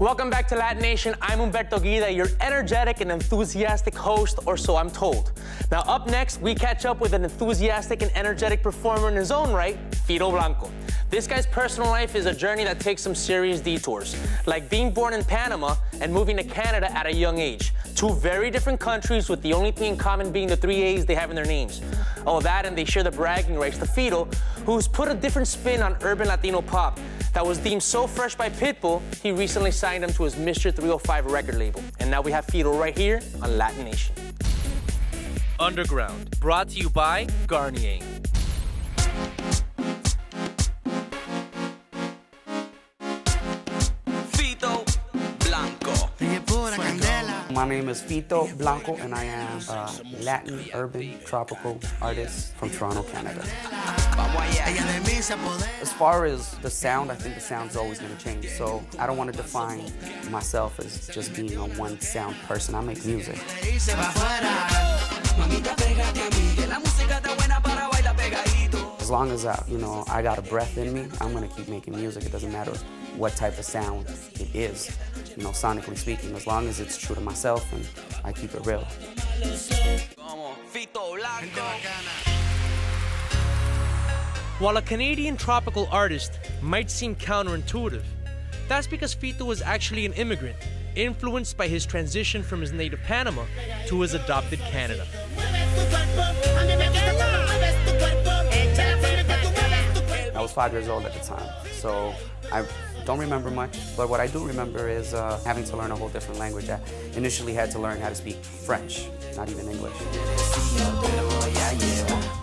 Welcome back to LatiNation. I'm Humberto Guida, your energetic and enthusiastic host, or so I'm told. Now, up next, we catch up with an enthusiastic and energetic performer in his own right, Fito Blanko. This guy's personal life is a journey that takes some serious detours, like being born in Panama and moving to Canada at a young age. Two very different countries with the only thing in common being the 3 A's they have in their names. Oh, that, and they share the bragging rights to Fito, who's put a different spin on urban Latino pop that was deemed so fresh by Pitbull, he recently signed him to his Mr. 305 record label. And now we have Fito right here on LatiNation. Underground, brought to you by Garnier. Fito Blanko. My name is Fito Blanko, and I am a Latin, urban, tropical artist from Toronto, Canada. As far as the sound, I think the sound's always going to change, so I don't want to define myself as just being a one sound person. I make music. As long as I got a breath in me, I'm going to keep making music. It doesn't matter what type of sound it is, sonically speaking, as long as it's true to myself and I keep it real. While a Canadian tropical artist might seem counterintuitive, that's because Fito was actually an immigrant, influenced by his transition from his native Panama to his adopted Canada. I was 5 years old at the time, so I don't remember much, but what I do remember is having to learn a whole different language. I initially had to learn how to speak French, not even English.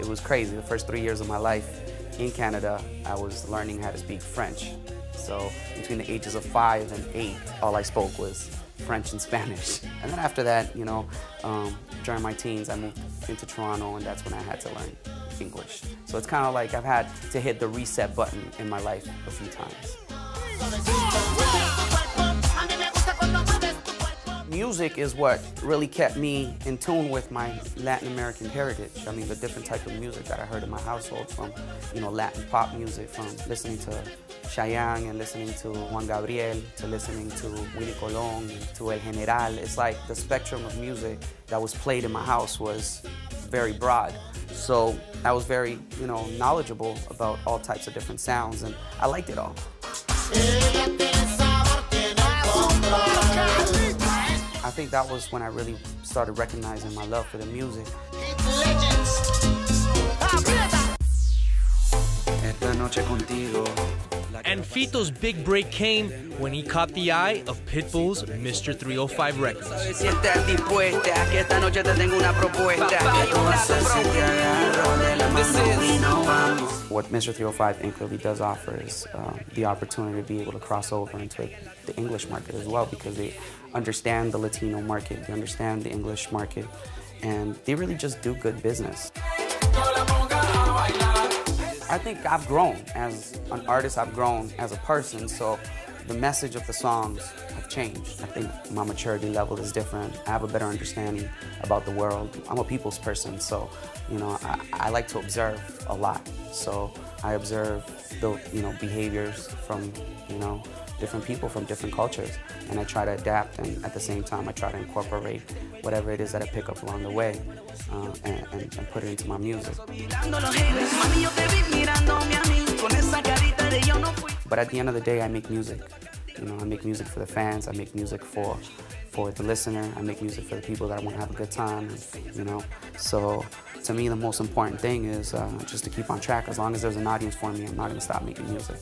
It was crazy. The first 3 years of my life in Canada, I was learning how to speak French. So between the ages of 5 and 8, all I spoke was French and Spanish. And then after that, during my teens, I moved into Toronto, and that's when I had to learn English. So it's kind of like I've had to hit the reset button in my life a few times. Music is what really kept me in tune with my Latin American heritage. I mean, the different type of music that I heard in my household, from Latin pop music, from listening to Cheyenne and listening to Juan Gabriel, to listening to Willie Colón, to El General. It's like the spectrum of music that was played in my house was very broad. So I was very, knowledgeable about all types of different sounds, and I liked it all. I think that was when I really started recognizing my love for the music. And Fito's big break came when he caught the eye of Pitbull's Mr. 305 Records. What Mr. 305 Inc. really does offer is the opportunity to be able to cross over into the English market as well, because they understand the Latino market, they understand the English market, and they really just do good business. I think I've grown as an artist, I've grown as a person, so the message of the songs have changed. I think my maturity level is different. I have a better understanding about the world. I'm a people's person, so I like to observe a lot. So I observe the behaviors from different people from different cultures, and I try to adapt, and at the same time I try to incorporate whatever it is that I pick up along the way and put it into my music. But at the end of the day, I make music. I make music for the fans, I make music for the listener, I make music for the people that want to have a good time, So to me, the most important thing is just to keep on track. As long as there's an audience for me, I'm not going to stop making music.